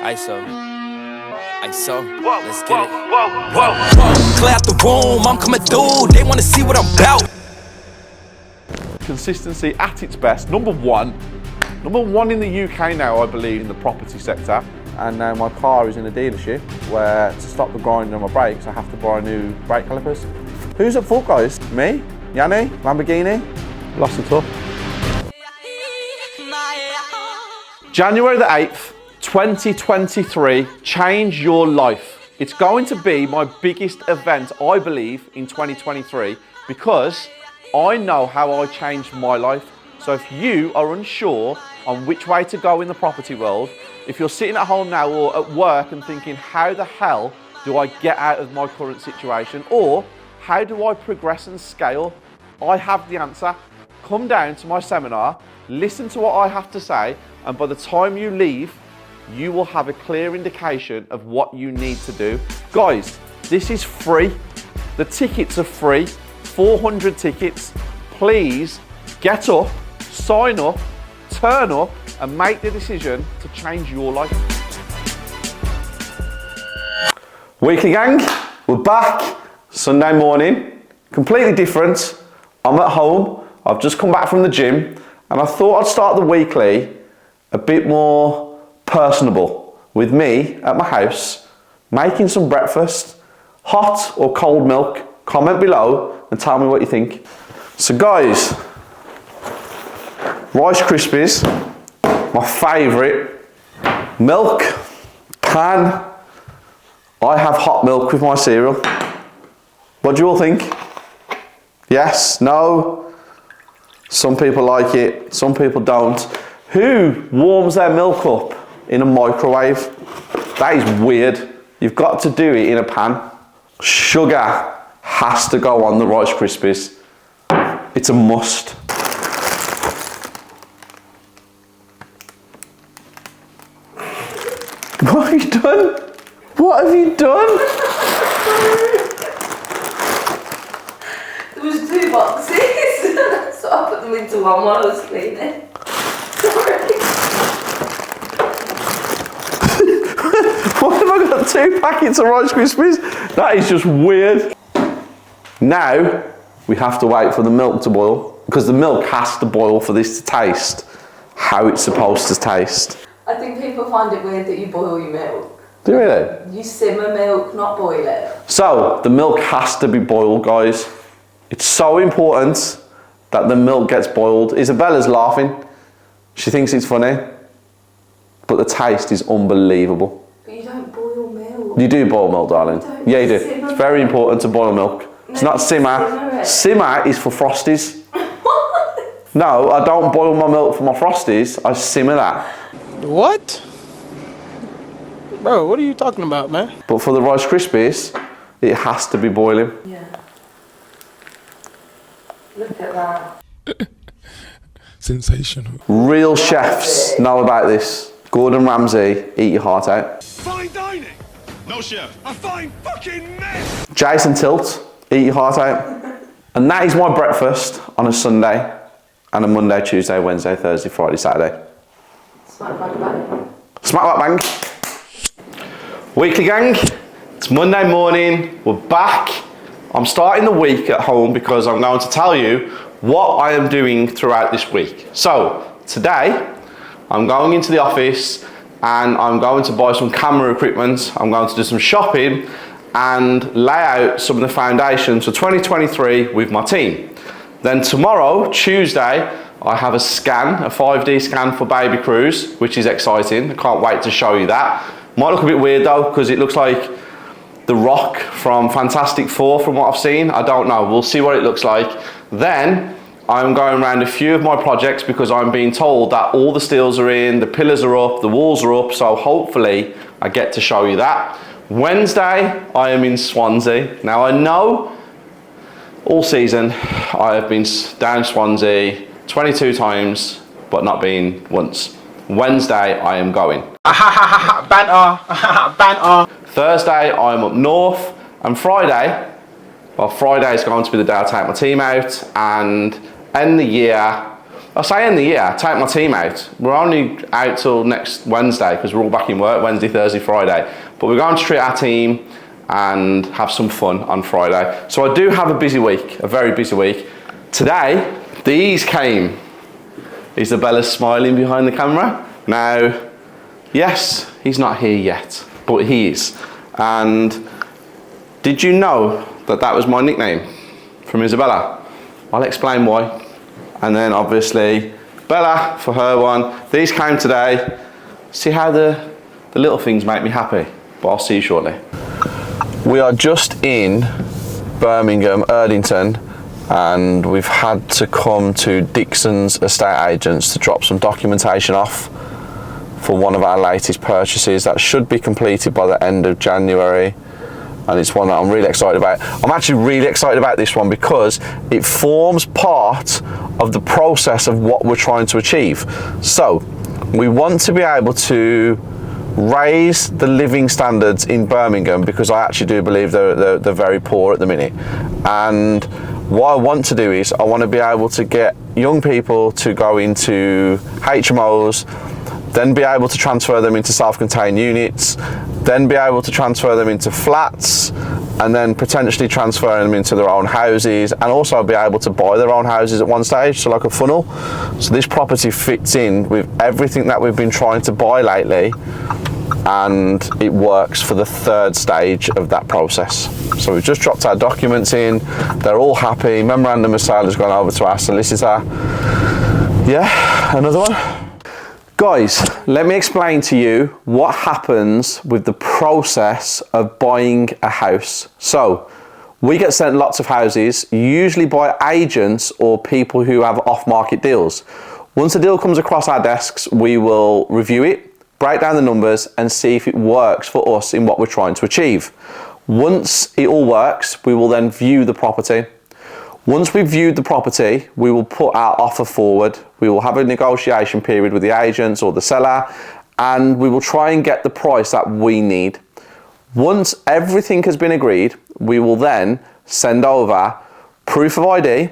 ISO. Let's get it. Clear out the room, I'm coming through. They wanna see what I'm about. Consistency at its best. Number one in the UK now, I believe, in the property sector. And now my car is in a dealership where to stop the grinding on my brakes, I have to buy new brake calipers. Who's at fault, guys? Me? Yanni? Lamborghini? Lost the tough. January the 8th, 2023, change your life. It's going to be my biggest event, I believe, in 2023 because I know how I changed my life. So if you are unsure on which way to go in the property world, if you're sitting at home now or at work and thinking, how the hell do I get out of my current situation? Or how do I progress and scale? I have the answer. Come down to my seminar, listen to what I have to say, and by the time you leave, you will have a clear indication of what you need to do. Guys, this is free. The tickets are free, 400 tickets. Please get up, sign up, turn up, and make the decision to change your life. Weekly gang, we're back. Sunday morning, completely different. I'm at home, I've just come back from the gym, and I thought I'd start the weekly a bit more personable with me at my house, making some breakfast, hot or cold milk. Comment below and tell me what you think. So guys, Rice Krispies, my favourite. Milk, pan. I have hot milk with my cereal. What do you all think? Yes? No? Some people like it, some people don't. Who warms their milk up in a microwave? That is weird. You've got to do it in a pan. Sugar has to go on the Rice Krispies. It's a must. What have you done? What have you done? There was 2 boxes, so I put them into one while I was cleaning. Sorry. Why have I got 2 packets of Rice Krispies? That is just weird. Now, we have to wait for the milk to boil, because the milk has to boil for this to taste how it's supposed to taste. I think people find it weird that you boil your milk. Do you really? You simmer milk, not boil it. So, the milk has to be boiled, guys. It's so important that the milk gets boiled. Isabella's laughing. She thinks it's funny, but the taste is unbelievable. But you don't boil milk. You do boil milk, darling. Yeah, you do. It's very important to boil milk. It's not simmer. Simmer is for Frosties. What? No, I don't boil my milk for my Frosties. I simmer that. What? Bro, what are you talking about, man? But for the Rice Krispies, it has to be boiling. Yeah. Look at that. Sensational. Real chefs know about this. Gordon Ramsay, eat your heart out. Fine dining? No, chef. A fine fucking mess! Jason Tilt, eat your heart out. And that is my breakfast on a Sunday and a Monday, Tuesday, Wednesday, Thursday, Friday, Saturday. Smack bang bang. Smack that bang. Weekly gang, it's Monday morning, we're back. I'm starting the week at home because I'm going to tell you what I am doing throughout this week. So today, I'm going into the office and I'm going to buy some camera equipment. I'm going to do some shopping and lay out some of the foundations for 2023 with my team. Then tomorrow, Tuesday, I have a scan, a 5D scan for Baby Cruise, which is exciting. I can't wait to show you that. Might look a bit weird though, because it looks like The Rock from Fantastic Four from what I've seen. I don't know, we'll see what it looks like. Then, I'm going around a few of my projects because I'm being told that all the steels are in, the pillars are up, the walls are up, so hopefully I get to show you that. Wednesday, I am in Swansea. Now I know all season I have been down Swansea 22 times, but not been once. Wednesday, I am going. Banter. Banter. Thursday, I'm up north, and Friday, well, Friday is going to be the day I take my team out and end the year. I say end the year, take my team out. We're only out till next Wednesday because we're all back in work Wednesday, Thursday, Friday. But we're going to treat our team and have some fun on Friday. So I do have a busy week, a very busy week. Today, these came. Isabella's smiling behind the camera. Now, yes, he's not here yet, but he is. And did you know that that was my nickname from Isabella? I'll explain why. And then obviously, Bella for her one. These came today. See how the little things make me happy, but I'll see you shortly. We are just in Birmingham, Erdington, and we've had to come to Dixon's estate agents to drop some documentation off for one of our latest purchases that should be completed by the end of January. And it's one that I'm really excited about. I'm actually really excited about this one because it forms part of the process of what we're trying to achieve. So we want to be able to raise the living standards in Birmingham because I actually do believe they're very poor at the minute. And what I want to do is I want to be able to get young people to go into HMOs, then be able to transfer them into self-contained units, then be able to transfer them into flats, and then potentially transfer them into their own houses, and also be able to buy their own houses at one stage, so like a funnel. So this property fits in with everything that we've been trying to buy lately, and it works for the third stage of that process. So we've just dropped our documents in, they're all happy, memorandum of sale has gone over to our solicitor. Yeah, another one. Guys, let me explain to you what happens with the process of buying a house. So, we get sent lots of houses, usually by agents or people who have off-market deals. Once a deal comes across our desks, we will review it, break down the numbers, and see if it works for us in what we're trying to achieve. Once it all works, we will then view the property. Once we've viewed the property, we will put our offer forward. We will have a negotiation period with the agents or the seller, and we will try and get the price that we need. Once everything has been agreed, we will then send over proof of ID,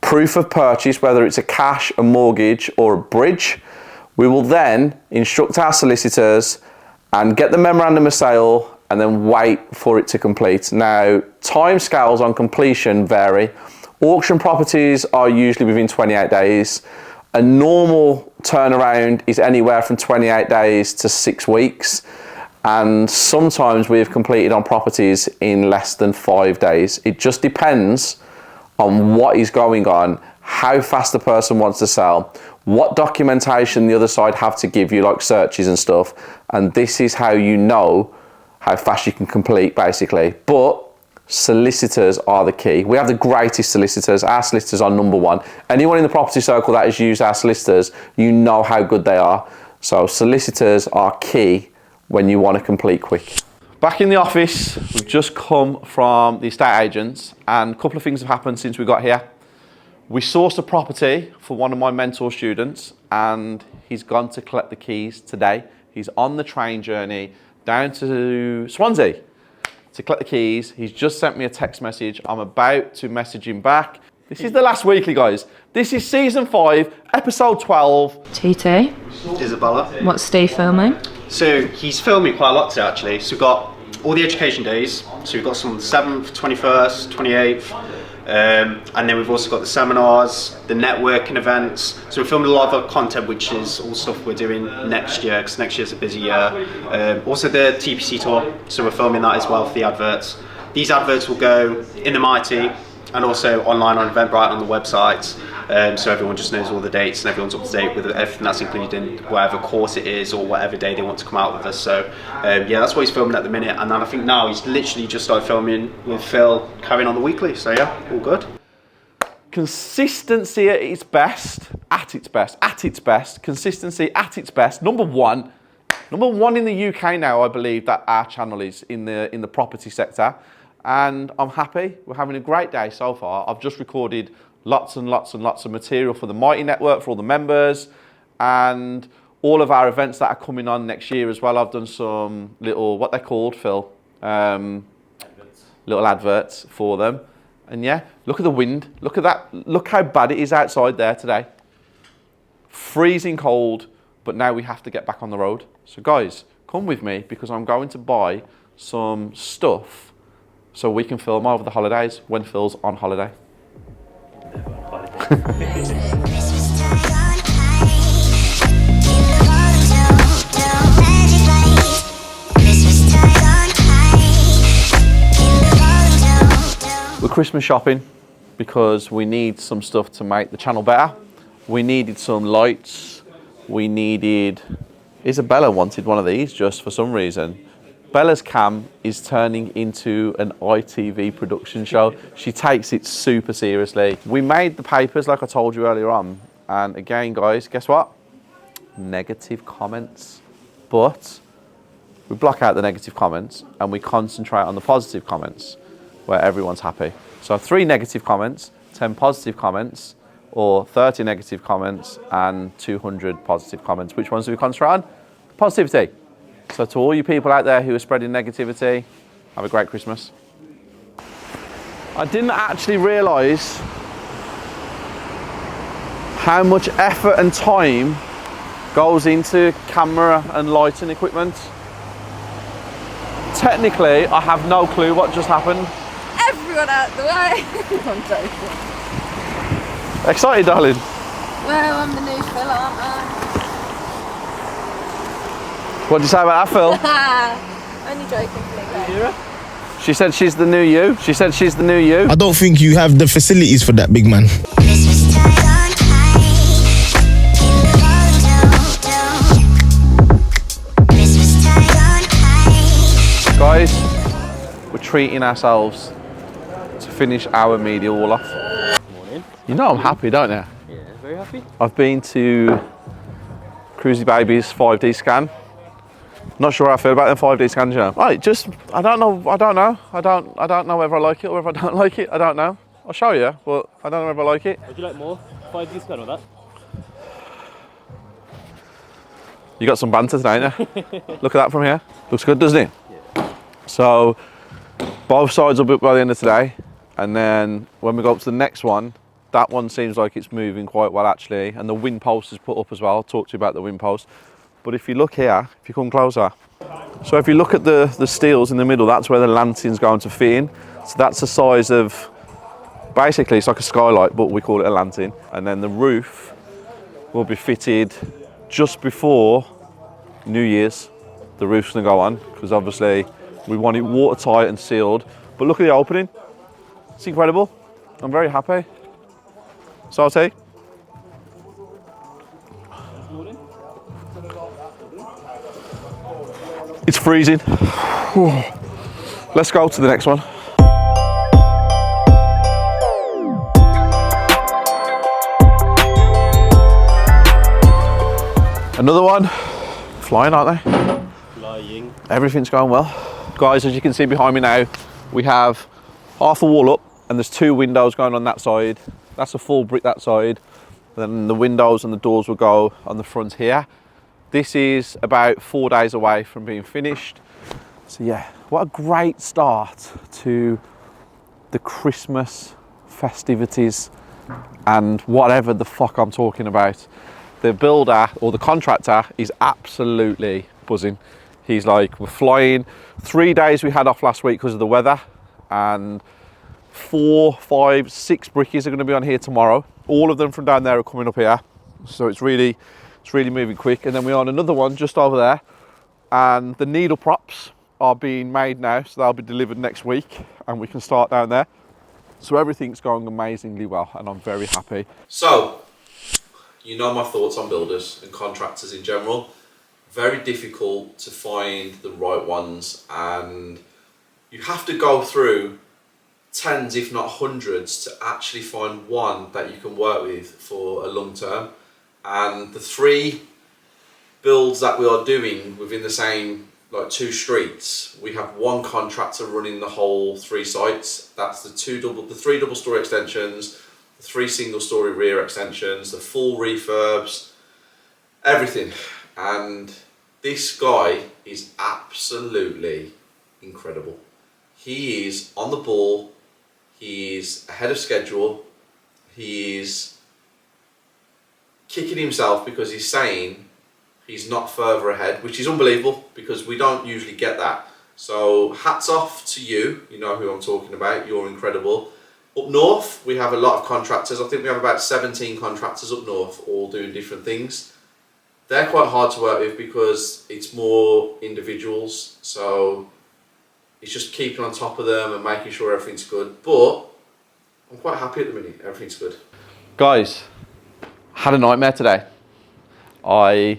proof of purchase, whether it's a cash, a mortgage, or a bridge. We will then instruct our solicitors and get the memorandum of sale and then wait for it to complete. Now, timescales on completion vary. Auction properties are usually within 28 days. A normal turnaround is anywhere from 28 days to 6 weeks. And sometimes we have completed on properties in less than 5 days. It just depends on what is going on, how fast the person wants to sell, what documentation the other side have to give you, like searches and stuff. And this is how you know how fast you can complete, basically. But solicitors are the key. We have the greatest solicitors. Our solicitors are number one. Anyone in the property circle that has used our solicitors, you know how good they are. So solicitors are key when you want to complete quick. Back in the office, we've just come from the estate agents, and a couple of things have happened since we got here. We sourced a property for one of my mentor students, and he's gone to collect the keys today. He's on the train journey down to Swansea to collect the keys. He's just sent me a text message. I'm about to message him back. This is the last weekly, guys. This is season 5, episode 12. TT, Isabella. what's Steve filming? So he's filming quite a lot today, actually. So we've got all the education days. So we've got some on the 7th, 21st, 28th. And then we've also got the seminars, the networking events. So we're filming a lot of our content, which is all stuff we're doing next year, because next year's a busy year. Also the TPC tour, so we're filming that as well for the adverts. These adverts will go in the Mighty and also online on Eventbrite on the website. So everyone just knows all the dates and everyone's up to date with everything that's included in whatever course it is or whatever day they want to come out with us. So yeah, that's what he's filming at the minute. And then I think now he's literally just started filming with Phil, carrying on the weekly. So yeah, all good. Consistency at its best, consistency at its best. Number one in the UK now, I believe that our channel is in the property sector. And I'm happy. We're having a great day so far. I've just recorded lots and lots and lots of material for the Mighty Network, for all the members, and all of our events that are coming on next year as well. I've done some little, what they're called, Phil? Little adverts for them. And yeah, look at the wind. Look at that. Look how bad it is outside there today. freezing cold, but now we have to get back on the road. So guys, come with me because I'm going to buy some stuff so we can film over the holidays when Phil's on holiday. We're Christmas shopping because we need some stuff to make the channel better. We needed some lights. We needed... Isabella wanted one of these just for some reason. Bella's cam is turning into an ITV production show. She takes it super seriously. We made the papers like I told you earlier on. And again, guys, guess what? Negative comments. But we block out the negative comments and we concentrate on the positive comments where everyone's happy. So 3 negative comments, 10 positive comments, or 30 negative comments and 200 positive comments. Which ones do we concentrate on? Positivity. So to all you people out there who are spreading negativity, have a great Christmas. I didn't actually realise how much effort and time goes into camera and lighting equipment. Technically, I have no clue what just happened. Everyone out the way. I'm joking. Excited, darling? Well, I'm the new Phil, aren't I? What did you say about that, Phil? Only joking, Phil. She said she's the new you. She said she's the new you. I don't think you have the facilities for that, big man. Guys, we're treating ourselves to finish our media wall off. Morning. You know I'm happy, don't you? Yeah, very happy. I've been to Cruisy Baby's 5D scan. Not sure how I feel about them 5D scans, you know. Right, just, I don't know whether I like it or if I don't like it, I don't know. I'll show you, but I don't know if I like it. Would you like more 5D scan or that? You got some banter today, ain't you? Look at that from here. Looks good, doesn't it? Yeah. So, both sides will be up by the end of today. And then when we go up to the next one, that one seems like it's moving quite well actually. And the wind post is put up as well. I'll talk to you about the wind post. But if you look here, if you come closer. So if you look at the steels in the middle, that's where the lantern's going to fit in. So that's the size of, basically it's like a skylight, but we call it a lantern. And then the roof will be fitted just before New Year's. The roof's gonna go on, because obviously we want it watertight and sealed. But look at the opening. It's incredible. I'm very happy. Salty. It's freezing. Let's go to the next one. Another one. Flying, aren't they? Flying. Everything's going well. Guys, as you can see behind me now, we have half the wall up and there's 2 windows going on that side. That's a full brick that side. Then the windows and the doors will go on the front here. This is about 4 days away from being finished. So yeah, what a great start to the Christmas festivities and whatever the fuck I'm talking about. The builder or the contractor is absolutely buzzing. He's like, we're flying. 3 days we had off last week because of the weather, and 4, 5, 6 brickies are going to be on here tomorrow. All of them from down there are coming up here. So it's really moving quick. And then we're on another one just over there, and the needle props are being made now, so they'll be delivered next week and we can start down there. So everything's going amazingly well and I'm very happy. So, you know my thoughts on builders and contractors in general. Very difficult to find the right ones, and you have to go through tens if not hundreds to actually find one that you can work with for a long term. And the 3 builds that we are doing within the same 2 streets, we have 1 contractor running the whole 3 sites. That's the 3 double story extensions, the 3 single story rear extensions, the full refurbs, everything. And this guy is absolutely incredible. He is on the ball, he is ahead of schedule, he is kicking himself because he's saying he's not further ahead, which is unbelievable because we don't usually get that. So hats off to you, you know who I'm talking about, you're incredible. Up north, we have a lot of contractors. I think we have about 17 contractors up north, all doing different things. They're quite hard to work with because it's more individuals. So it's just keeping on top of them and making sure everything's good. But I'm quite happy at the minute, everything's good. Guys, had a nightmare today. I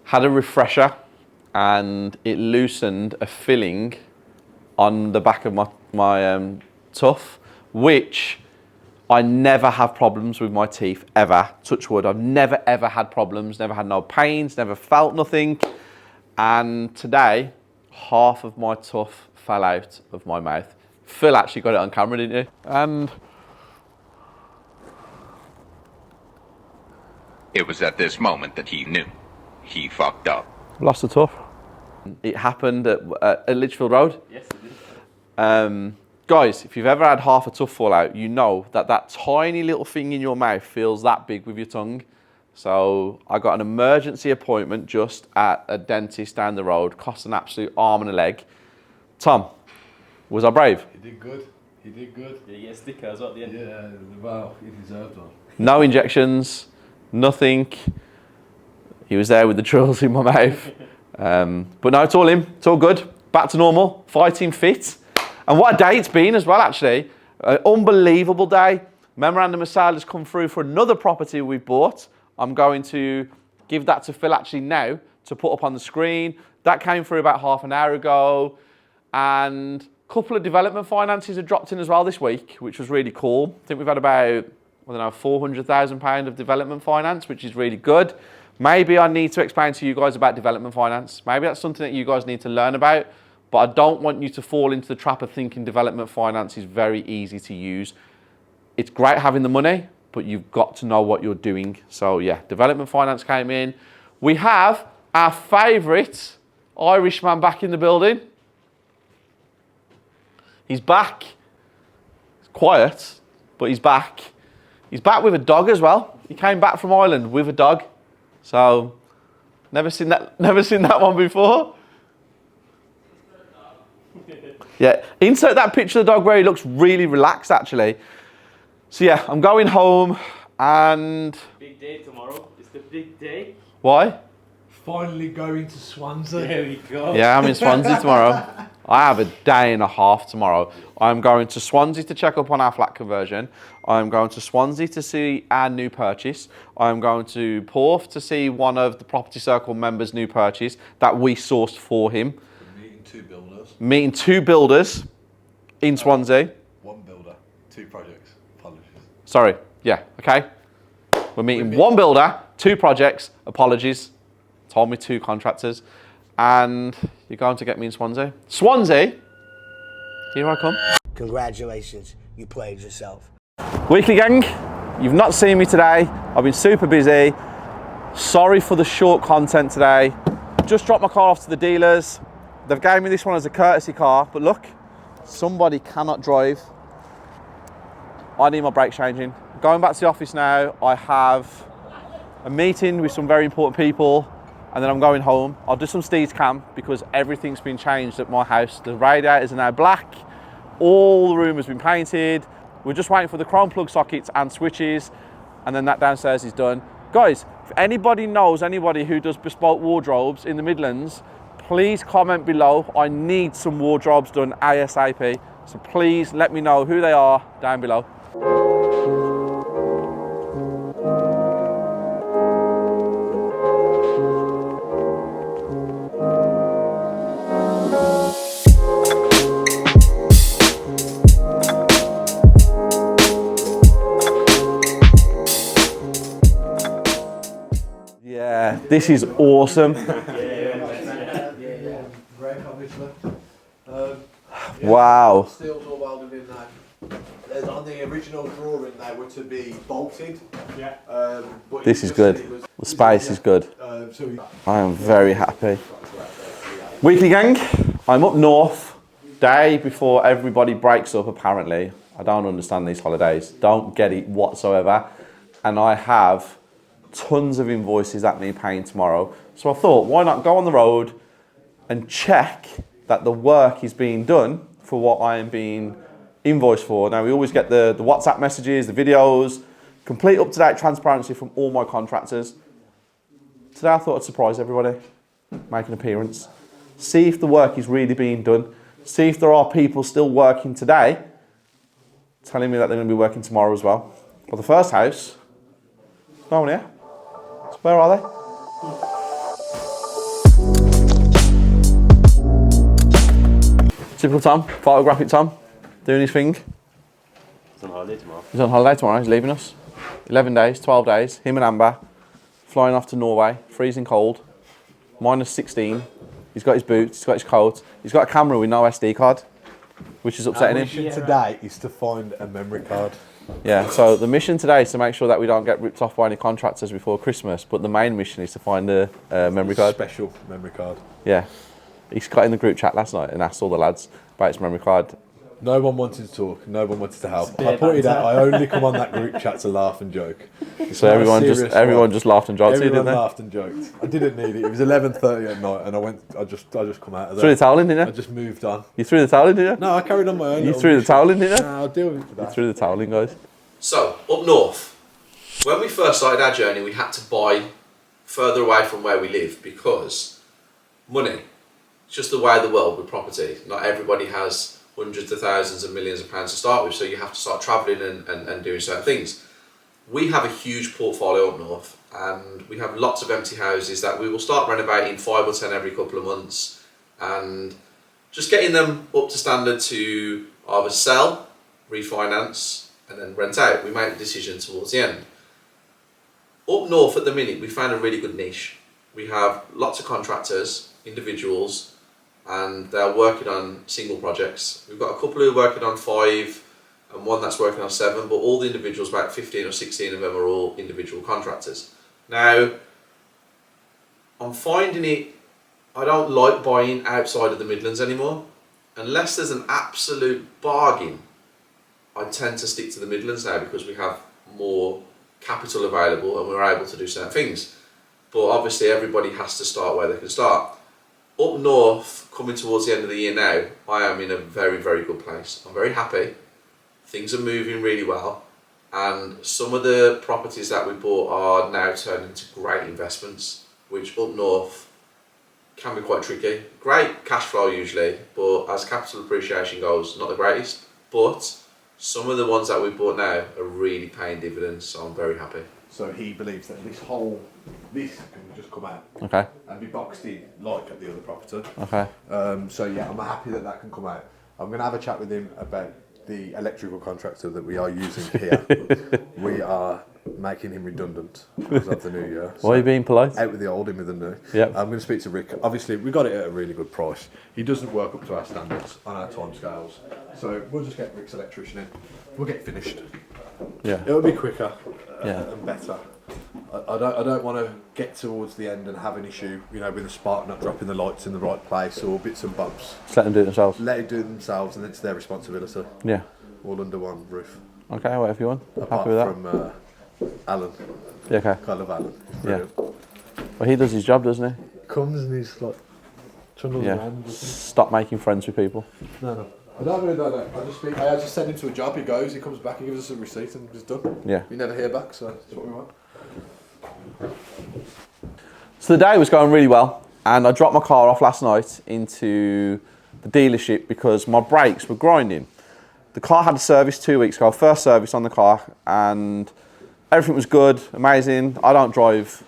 had a refresher and it loosened a filling on the back of my tuff, which I never have problems with my teeth, ever. Touch wood, I've never ever had problems, never had no pains, never felt nothing. And today, half of my tuff fell out of my mouth. Phil actually got it on camera, didn't you? And it was at this moment that he knew he fucked up. lost the tuff. It happened at Litchfield Road. Yes, it did. Guys, if you've ever had half a tuff fall out, you know that that tiny little thing in your mouth feels that big with your tongue. So I got an emergency appointment just at a dentist down the road, cost an absolute arm and a leg. Tom, was I brave? He did good. He did good. Did he get a sticker as well at the end? Yeah, well, he deserved one. No injections, nothing. He was there with the drills in my mouth. But no, it's all him. It's all good. Back to normal. Fighting fit. And what a day it's been as well, actually. An unbelievable day. Memorandum of sale has come through for another property we bought. I'm going to give that to Phil actually now to put up on the screen. That came through about half an hour ago. And a couple of development finances have dropped in as well this week, which was really cool. I think we've had about, I don't know, £400,000 of development finance, which is really good. Maybe I need to explain to you guys about development finance. Maybe that's something that you guys need to learn about, but I don't want you to fall into the trap of thinking development finance is very easy to use. It's great having the money, but you've got to know what you're doing. So yeah, development finance came in. We have our favourite Irishman back in the building. He's back. He's quiet, but he's back. He's back with a dog as well. He came back from Ireland with a dog. So, never seen that one before. Yeah, insert that picture of the dog where he looks really relaxed actually. So yeah, I'm going home and... Big day tomorrow. It's the big day. Why? Finally going to Swansea. There we go. Yeah, I'm in Swansea tomorrow. I have a day and a half tomorrow. I'm going to Swansea to check up on our flat conversion. I'm going to Swansea to see our new purchase. I'm going to Porth to see one of the Property Circle members' new purchase that we sourced for him. Meeting two builders. Meeting two builders in Swansea. One builder, two projects. Apologies. Sorry, yeah, okay. We're meeting one builder, two projects, apologies. Told me two contractors. And you're going to get me in Swansea. Swansea, here I come. Congratulations, you played yourself. Weekly gang, you've not seen me today. I've been super busy. Sorry for the short content today. Just dropped my car off to the dealers. They've gave me this one as a courtesy car, but look, somebody cannot drive. I need my brakes changing. Going back to the office now, I have a meeting with some very important people, and then I'm going home. I'll do some Steve's cam because everything's been changed at my house. The radiators are now black. All the room has been painted. We're just waiting for the chrome plug sockets and switches, and then that downstairs is done. Guys, if anybody knows anybody who does bespoke wardrobes in the Midlands, please comment below. I need some wardrobes done ASAP. So please let me know who they are down below. Yeah, this is awesome. Wow. Steel's all welded in now. There's on the original drawing they were to be bolted. Yeah. But This is good. The space is good. I am very happy. Weekly gang, I'm up north, day before everybody breaks up apparently. I don't understand these holidays, don't get it whatsoever. And I have tons of invoices that need paying tomorrow. So I thought, why not go on the road and check that the work is being done for what I am being invoiced for. Now, we always get the WhatsApp messages, the videos, complete up-to-date transparency from all my contractors. Today I thought I'd surprise everybody, make an appearance, see if the work is really being done, see if there are people still working today telling me that they're going to be working tomorrow as well. But the first house, no one here. So where are they? Typical Tom, photographic Tom, doing his thing. He's on holiday tomorrow. He's on holiday tomorrow, he's leaving us. 11 days, 12 days, him and Amber, flying off to Norway, freezing cold, -16. He's got his boots, he's got his coat, he's got a camera with no SD card, which is upsetting Our him. mission today is to find a memory card. Yeah, so the mission today is to make sure that we don't get ripped off by any contractors before Christmas, but the main mission is to find a memory card. Special memory card. Yeah. He's got in the group chat last night and asked all the lads about his memory card. No one wanted to talk. No one wanted to help. I pointed out I only come on that group chat to laugh and joke. So everyone just laughed and joked, didn't they? Everyone laughed and joked. I didn't need it. It was 11:30 at night, and I just come out of there. Threw the towel in, didn't you? I just moved on. You threw the towel in, didn't you? No, I carried on my own. You threw the towel in, didn't you? No, I'll deal with it today. You threw the towel in, guys. So, up north, when we first started our journey, we had to buy further away from where we live because money. It's just the way of the world with property. Not everybody has hundreds of thousands and millions of pounds to start with, so you have to start travelling and doing certain things. We have a huge portfolio up north, and we have lots of empty houses that we will start renovating 5 or 10 every couple of months, and just getting them up to standard to either sell, refinance, and then rent out. We make the decision towards the end. Up north at the minute, we found a really good niche. We have lots of contractors, individuals, and they're working on single projects. We've got a couple who are working on 5 and one that's working on 7, but all the individuals, about 15 or 16 of them, are all individual contractors. Now, I'm finding it, I don't like buying outside of the Midlands anymore. Unless there's an absolute bargain, I tend to stick to the Midlands now because we have more capital available and we're able to do certain things. But obviously everybody has to start where they can start. Up north, coming towards the end of the year now, I am in a very, very good place. I'm very happy. Things are moving really well. And some of the properties that we bought are now turning into great investments, which up north can be quite tricky. Great cash flow usually, but as capital appreciation goes, not the greatest. But some of the ones that we bought now are really paying dividends, so I'm very happy. So he believes that this can just come out and be boxed in like at the other property. Okay. So yeah, I'm happy that can come out. I'm going to have a chat with him about the electrical contractor that we are using here. We are making him redundant because of the new year. Why are you being polite? Out with the old, in with the new. Yep. I'm going to speak to Rick. Obviously, we got it at a really good price. He doesn't work up to our standards on our timescales. So we'll just get Rick's electrician in. We'll get finished. Yeah. It'll be quicker and better. I don't want to get towards the end and have an issue, with a spark not dropping the lights in the right place or bits and bobs. Just let them do it themselves. Let it do it themselves, and it's their responsibility. Yeah. All under one roof. Okay, whatever you want. Apart Happy with that. from Alan. Yeah, okay. I love Alan. Yeah. Well, he does his job, doesn't he? Comes and he's like trundles around. Stop making friends with people. No. I don't really know. I just send him to a job, he goes, he comes back, he gives us a receipt and it's done. Yeah. We never hear back, so that's what we want. So the day was going really well, and I dropped my car off last night into the dealership because my brakes were grinding. The car had a service 2 weeks ago, first service on the car, and everything was good, amazing. I don't drive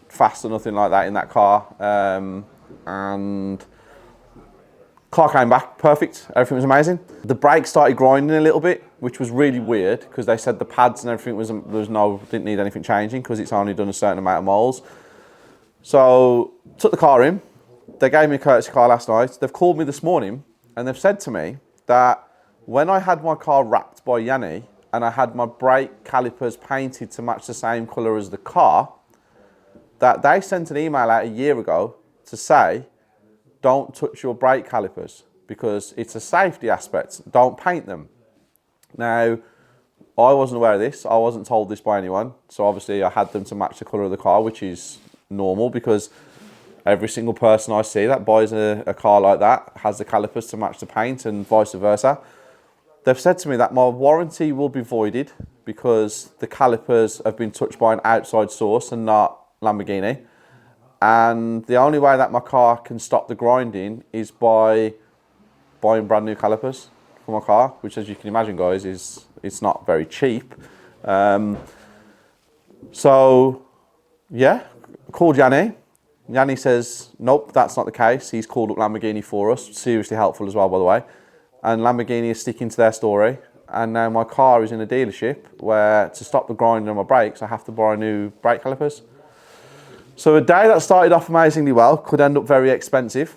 fast or nothing like that in that car, and car came back perfect, everything was amazing. The brakes started grinding a little bit, which was really weird because they said the pads and everything didn't need anything changing because it's only done a certain amount of miles. So took the car in, they gave me a courtesy car last night. They've called me this morning and they've said to me that when I had my car wrapped by Yanni and I had my brake calipers painted to match the same colour as the car, that they sent an email out a year ago to say, don't touch your brake calipers because it's a safety aspect, don't paint them. Now, I wasn't aware of this. I wasn't told this by anyone. So obviously I had them to match the colour of the car, which is normal because every single person I see that buys a car like that has the calipers to match the paint and vice versa. They've said to me that my warranty will be voided because the calipers have been touched by an outside source and not Lamborghini. And the only way that my car can stop the grinding is by buying brand new calipers for my car, which, as you can imagine, guys, it's not very cheap. So, yeah, called Yanni. Yanni says, nope, that's not the case. He's called up Lamborghini for us. Seriously helpful as well, by the way. And Lamborghini is sticking to their story. And now my car is in a dealership where, to stop the grinding on my brakes, I have to buy new brake calipers. So a day that started off amazingly well could end up very expensive.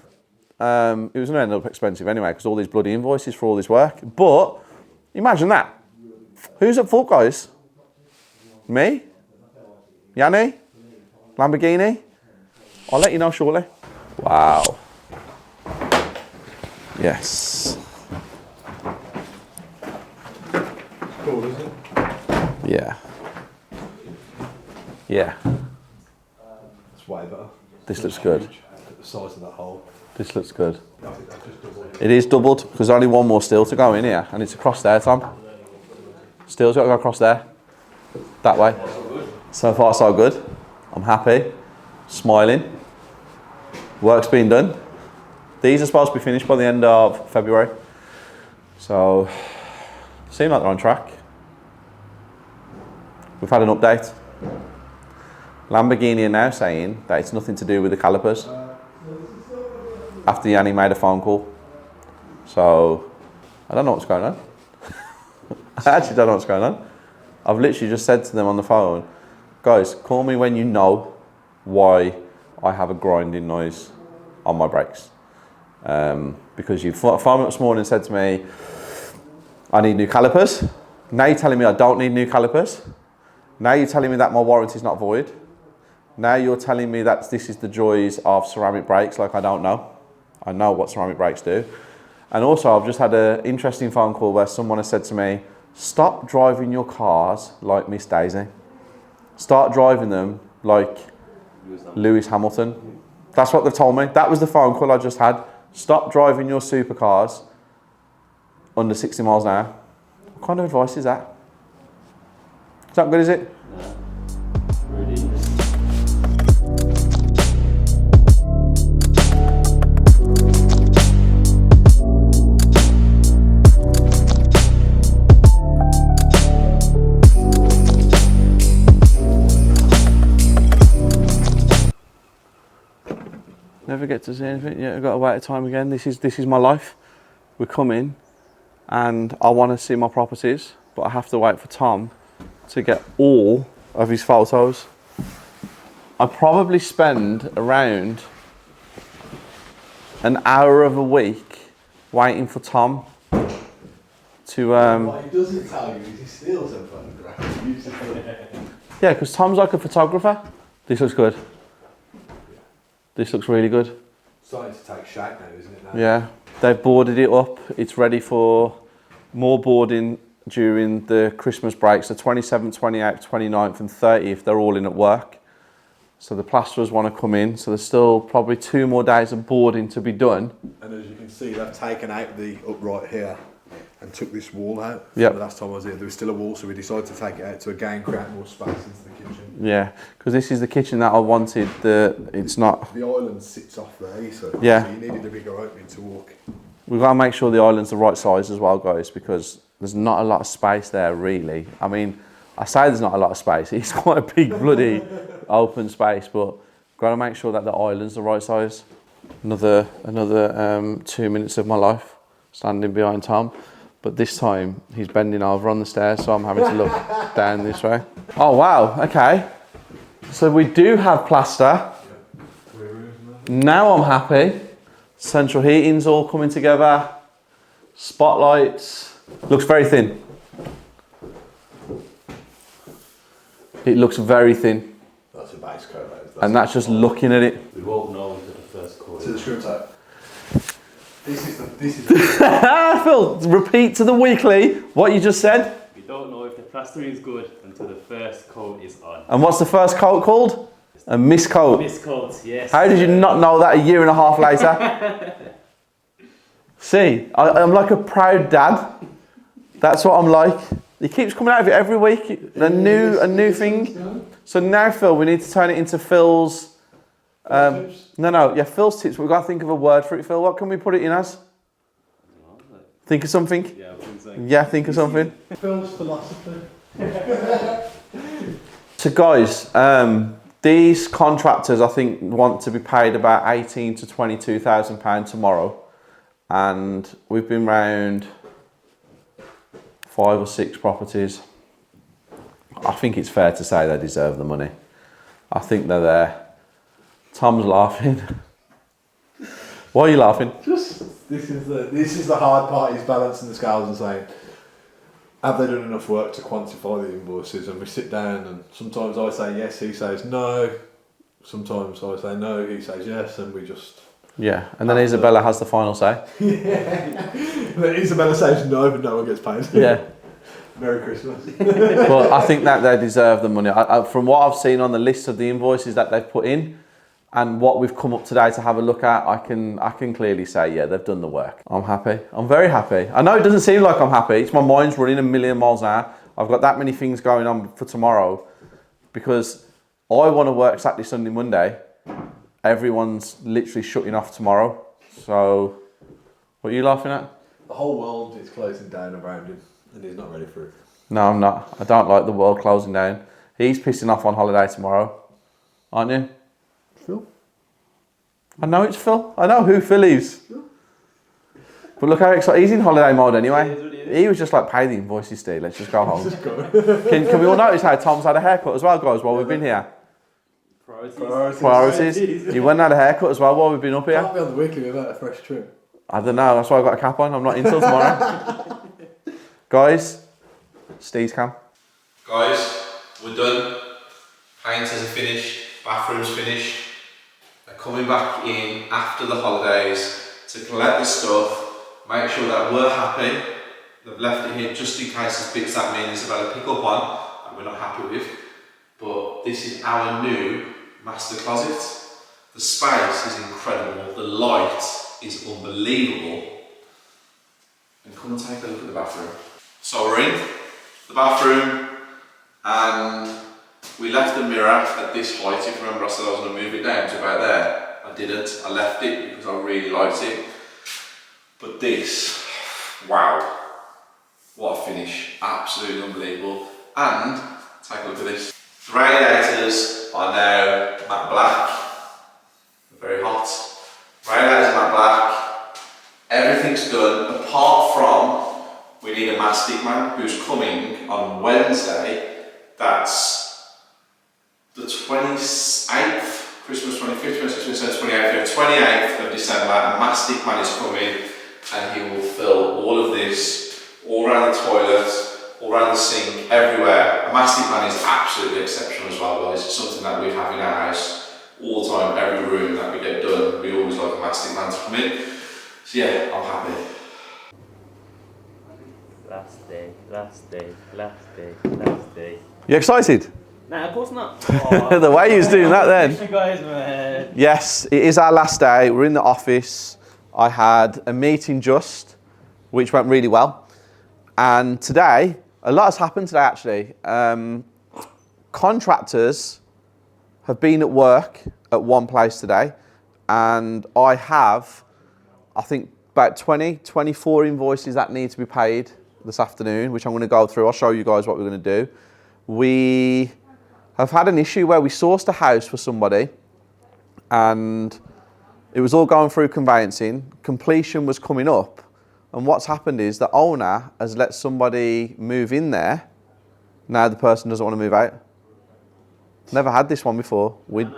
It was going to end up expensive anyway because all these bloody invoices for all this work. But imagine that. Who's at fault, guys? Me? Yanni? Lamborghini? I'll let you know shortly. Wow. Yes. Cool, isn't it? Yeah. Yeah. It's way better. This looks good. Look at the size of that hole. This looks good. I think that's just double. It is doubled because there's only one more steel to go in here and it's across there, Tom. Steel's got to go across there. That way. So far so good. I'm happy. Smiling. Work's been done. These are supposed to be finished by the end of February. So, seem like they're on track. We've had an update. Lamborghini are now saying that it's nothing to do with the calipers. After Yanni made a phone call. So, I don't know what's going on. I actually don't know what's going on. I've literally just said to them on the phone, guys, call me when you know why I have a grinding noise on my brakes. Because you phoned me up this morning and said to me, I need new calipers. Now you're telling me I don't need new calipers. Now you're telling me that my warranty is not void. Now you're telling me that this is the joys of ceramic brakes, like I don't know. I know what ceramic brakes do. And also I've just had an interesting phone call where someone has said to me, stop driving your cars like Miss Daisy. Start driving them like Lewis Hamilton. That's what they've told me. That was the phone call I just had. Stop driving your supercars under 60 miles an hour. What kind of advice is that? Is that good, is it? Really? Never get to see anything. Yeah, I've got to wait a time again. This is my life. We're coming and I want to see my properties, but I have to wait for Tom to get all of his photos. I probably spend around an hour of a week waiting for Tom to What he doesn't tell you is he steals a photograph. yeah, because Tom's like a photographer. This looks good. This looks really good. Starting to take shape now, isn't it? Now? Yeah, they've boarded it up. It's ready for more boarding during the Christmas breaks. The 27th, 28th, 29th and 30th, they're all in at work. So the plasterers want to come in. So there's still probably 2 more days of boarding to be done. And as you can see, they've taken out the upright here and took this wall out. Yep. So the last time I was here, there was still a wall, so we decided to take it out to again create more space into the kitchen. Yeah, because this is the kitchen that I wanted. It's not. The island sits off there, so Yeah. you needed a bigger opening to walk. We've got to make sure the island's the right size as well, guys, because there's not a lot of space there, really. I mean, I say there's not a lot of space. It's quite a big, bloody open space, but we've got to make sure that the island's the right size. Another 2 minutes of my life standing behind Tom. But this time, he's bending over on the stairs, so I'm having to look down this way. Oh, wow, okay. So we do have plaster. Now I'm happy. Central heating's all coming together. Spotlights. Looks very thin. It looks very thin. That's a base coat, and that's just looking at it. We won't know until the first quarter. To the screw tape. This is Phil, repeat to the weekly what you just said. We don't know if the plastering is good until the first coat is on. And what's the first coat called? A miscoat. Miscoat, yes. How did you not know that a year and a half later? See, I'm like a proud dad. That's what I'm like. He keeps coming out of it every week. A new thing. So now, Phil, we need to turn it into Phil's. Phil's tips. We've got to think of a word for it, Phil. What can we put it in as? Think of something. Yeah, I think so. Yeah, think of something. Phil's philosophy. So, guys, these contractors, I think, want to be paid about £18,000 to £22,000 tomorrow, and we've been round 5 or 6 properties. I think it's fair to say they deserve the money. I think they're there. Tom's laughing. Why are you laughing? Just this is the hard part. He's balancing the scales and saying, have they done enough work to quantify the invoices? And we sit down, and sometimes I say yes, he says no. Sometimes I say no, he says yes, and we just... Yeah, and then Isabella has the final say. Yeah. Then Isabella says no, but no one gets paid. Yeah. Merry Christmas. But I think that they deserve the money. From what I've seen on the list of the invoices that they've put in, and what we've come up today to have a look at, I can clearly say, yeah, they've done the work. I'm happy. I'm very happy. I know it doesn't seem like I'm happy. It's my mind's running a million miles an hour. I've got that many things going on for tomorrow because I want to work Saturday, Sunday, Monday. Everyone's literally shutting off tomorrow. So, what are you laughing at? The whole world is closing down around him, and he's not ready for it. No, I'm not. I don't like the world closing down. He's pissing off on holiday tomorrow, aren't you? Phil? I know it's Phil. I know who Phil is. Phil? But look how excited. He's in holiday mode anyway. He was just like, pay the invoices, Steve. Let's just go home. Can we all notice how Tom's had a haircut as well, guys, while we've been here? Priorities. He went and had a haircut as well while we've been up here. Can't be on the weekly without a fresh trim. I don't know. That's why I've got a cap on. I'm not in till tomorrow. Guys, Steve's cam. Guys, we're done. Painters are finished. Bathrooms finished. They're coming back in after the holidays to collect the stuff, make sure that we're happy. They've left it here just in case there's bits that me and Isabella pick up on that we're not happy with. But this is our new master closet. The space is incredible. The light is unbelievable. And come and take a look at the bathroom. So we're in the bathroom and we left the mirror at this height. If you remember, I said I was going to move it down to about there. I didn't. I left it because I really liked it. But this, wow, what a finish. Absolutely unbelievable. And take a look at this. The radiators are now matte black. They're very hot. Radiators are matte black. Everything's done apart from we need a mastic man who's coming on Wednesday. That's the 28th, Christmas 25th, 26th, 27th, 28th, 28th of December. A mastic man is coming and he will fill all of this, all around the toilet, all around the sink, everywhere. A mastic man is absolutely exceptional as well, guys. It's something that we have in our house all the time, every room that we get done. We always like a mastic man to come in. So yeah, I'm happy. Last day, last day, last day, last day. You excited? Nah, of course not. The way he was doing that then. You guys, man. Yes, it is our last day. We're in the office. I had a meeting just, which went really well. And today, a lot has happened today actually. Contractors have been at work at one place today. And I have, I think, about 24 invoices that need to be paid this afternoon, which I'm going to go through. I'll show you guys what we're going to do. We have had an issue where we sourced a house for somebody and it was all going through conveyancing. Completion was coming up. And what's happened is the owner has let somebody move in there. Now the person doesn't want to move out. Never had this one before. What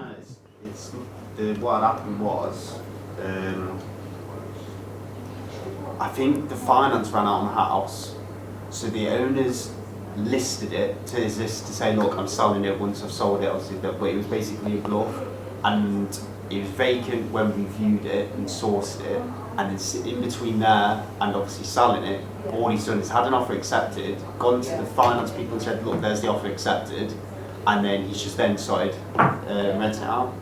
happened was, I think the finance ran out on the house, so the owners listed it to his list to say, look, I'm selling it once I've sold it, obviously, but it was basically a bluff. And It was vacant when we viewed it and sourced it, and then sitting in between there and obviously selling it. All he's done is had an offer accepted, gone to the finance people and said, look, there's the offer accepted, and then he's just then started renting it out.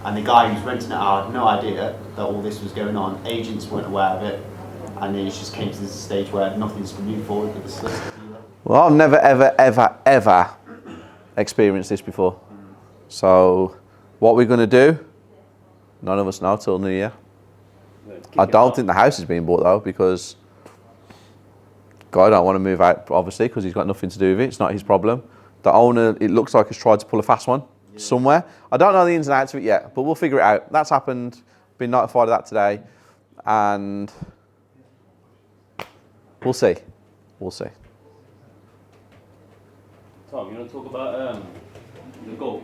And the guy who's renting it out had no idea that all this was going on. Agents weren't aware of it, and then it just came to this stage where nothing's been moved forward with the solicitor. Well, I've never, ever, ever, ever experienced this before. So, what we're going to do, none of us know till New Year. I don't think the house is being bought though, because guy don't want to move out, obviously, because he's got nothing to do with it. It's not his problem. The owner, it looks like, has tried to pull a fast one somewhere. I don't know the ins and outs of it yet, but we'll figure it out. That's happened. Been notified of that today, and we'll see. We'll see. Tom, you want to talk about the goal?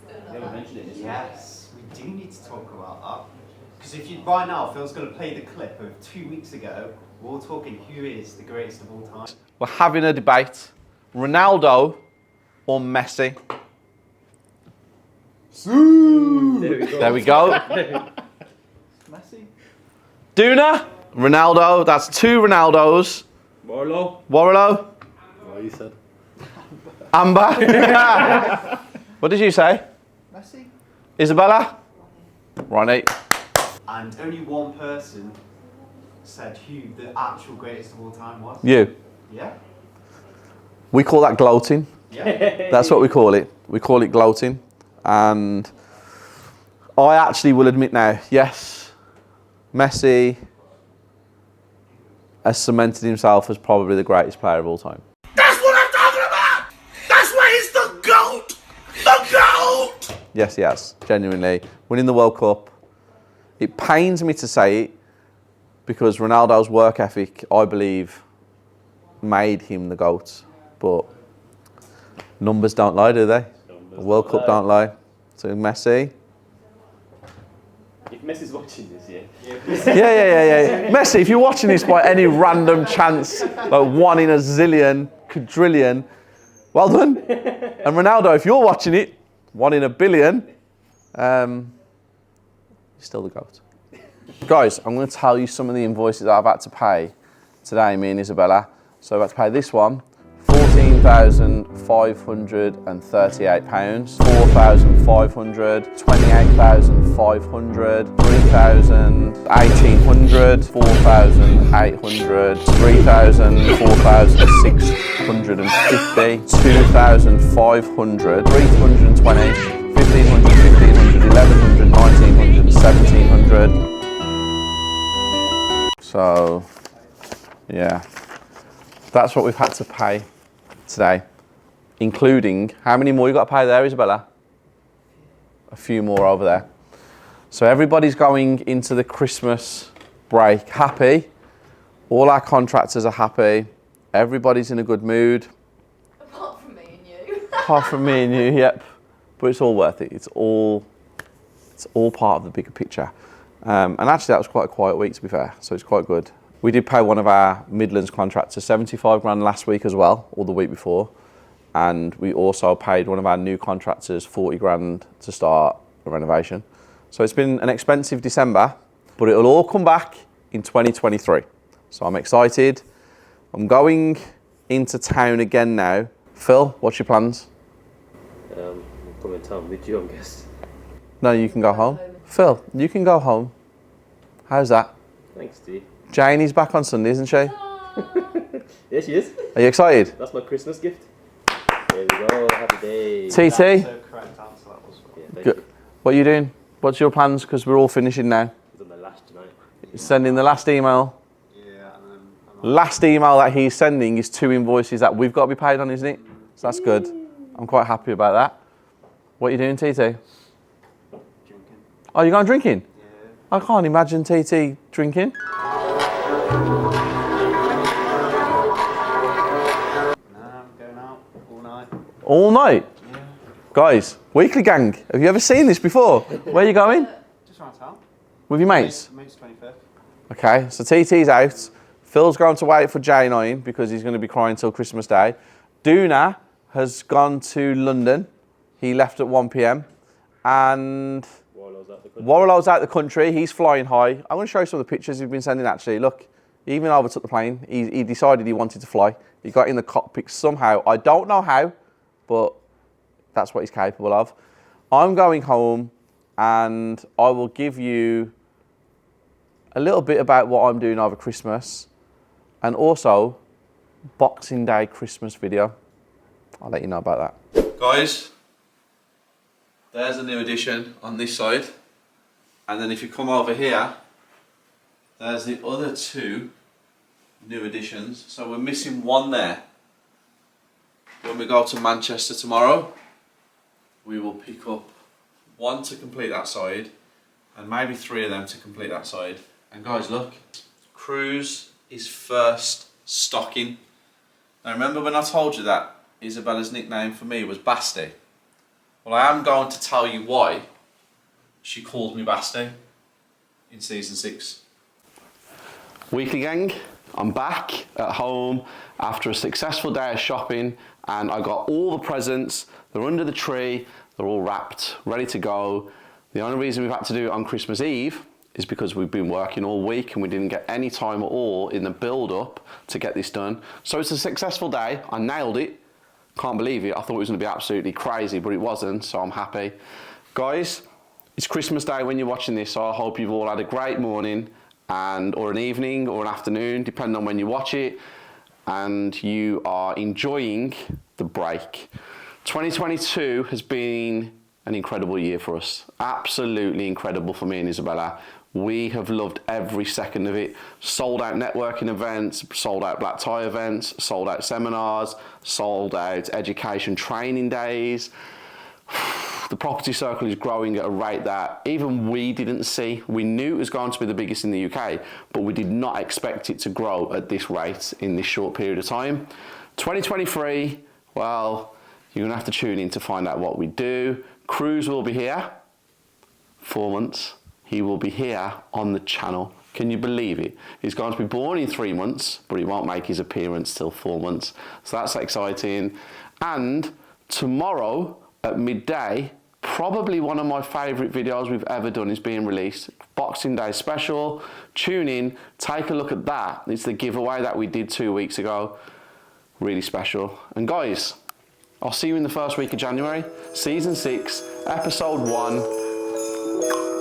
You haven't mentioned it. Yes, we do need to talk about that. Because if you by now, Phil's going to play the clip of 2 weeks ago. We're all talking who is the greatest of all time. We're having a debate. Ronaldo or Messi? There we go. Messi? Duna, Ronaldo. That's 2 Ronaldos. Warlow. Oh, you said. Amber. What did you say? Messi? Isabella? Ronnie. And only one person said who the actual greatest of all time was. You. Yeah? We call that gloating. Yeah. That's what we call it. We call it gloating. And I actually will admit now, yes, Messi has cemented himself as probably the greatest player of all time. That's what I'm talking about! That's why he's the GOAT! The GOAT! Yes, he has, genuinely. Winning the World Cup. It pains me to say it, because Ronaldo's work ethic, I believe, made him the GOAT. But numbers don't lie, do they? The World Cup don't lie. So Messi. If Messi's watching this, Yeah. Messi, if you're watching this by any random chance, like 1 in a zillion, quadrillion, well done. And Ronaldo, if you're watching it, 1 in a billion, he's still the GOAT. Guys, I'm going to tell you some of the invoices that I've had to pay today, me and Isabella. So I've had to pay this one, £14,538, £4,500, £28,500, £3,1,800, £4,800, £3,000, £4,650, £2,500, £320, £1,500, £1,500, £1,100, £1,900, £1,700. So, yeah, that's what we've had to pay today, including, how many more you got to pay there, Isabella? A few more over there. So everybody's going into the Christmas break happy. All our contractors are happy. Everybody's in a good mood. Apart from me and you. Apart from me and you, yep. But it's all worth it. It's all part of the bigger picture. And actually that was quite a quiet week, to be fair, so it's quite good. We did pay one of our Midlands contractors 75 grand last week as well, or the week before. And we also paid one of our new contractors 40 grand to start a renovation. So it's been an expensive December, but it'll all come back in 2023. So I'm excited. I'm going into town again now. Phil, what's your plans? I'm coming to town with you, I guess. No, you can go home. Phil, you can go home. How's that? Thanks, Steve. Janie's back on Sunday, isn't she? Yeah, she is. Are you excited? That's my Christmas gift. There we go. Happy days. TT? Correct answer, that was Good. What are you doing? What's your plans? Because we're all finishing now. He's on the last tonight. Sending the last email. Yeah, and then Last email that he's sending is 2 invoices that we've got to be paid on, isn't it? So that's good. I'm quite happy about that. What are you doing, TT? drinking. Oh, you're going drinking? Yeah. I can't imagine TT drinking. Nah, I'm going out all night. All night? Yeah. Guys, Weekly Gang, have you ever seen this before? Where are you going? Just around town. With your mates? Mate's 25th. Okay, so TT's out. Phil's going to wait for J9 because he's going to be crying till Christmas Day. Duna has gone to London. He left at 1 p.m. And Warrellow's out the country. He's flying high. I'm going to show you some of the pictures he's been sending, actually. Look, he even overtook the plane. He decided he wanted to fly. He got in the cockpit somehow. I don't know how, but that's what he's capable of. I'm going home, and I will give you a little bit about what I'm doing over Christmas, and also Boxing Day Christmas video. I'll let you know about that. Guys, there's a new addition on this side, and then if you come over here, there's the other two new additions. So we're missing one there. When we go to Manchester tomorrow, we will pick up one to complete that side, and maybe 3 of them to complete that side. And guys, look, Cruz is first stocking. Now remember when I told you that Isabella's nickname for me was Basti? Well, I am going to tell you why she called me Basti in season 6. Weekly gang, I'm back at home after a successful day of shopping, and I got all the presents. They're under the tree, they're all wrapped, ready to go. The only reason we've had to do it on Christmas Eve is because we've been working all week and we didn't get any time at all in the build-up to get this done. So it's a successful day. I nailed it. Can't believe it. I thought it was going to be absolutely crazy, but it wasn't, so I'm happy. Guys, it's Christmas Day when you're watching this, so I hope you've all had a great morning or an evening or an afternoon, depending on when you watch it, and you are enjoying the break. 2022 has been an incredible year for us. Absolutely incredible for me and Isabella. We have loved every second of it. Sold out networking events, sold out black tie events, sold out seminars, sold out education training days. The property circle is growing at a rate that even we didn't see. We knew it was going to be the biggest in the UK, but we did not expect it to grow at this rate in this short period of time. 2023, well, you're gonna have to tune in to find out what we do. Cruz will be here, 4 months. He will be here on the channel. Can you believe it? He's going to be born in 3 months, but he won't make his appearance till 4 months. So that's exciting. And tomorrow at midday, probably one of my favourite videos we've ever done is being released. Boxing Day special. Tune in, take a look at that. It's the giveaway that we did 2 weeks ago. Really special. And guys, I'll see you in the first week of January. Season 6, episode 1.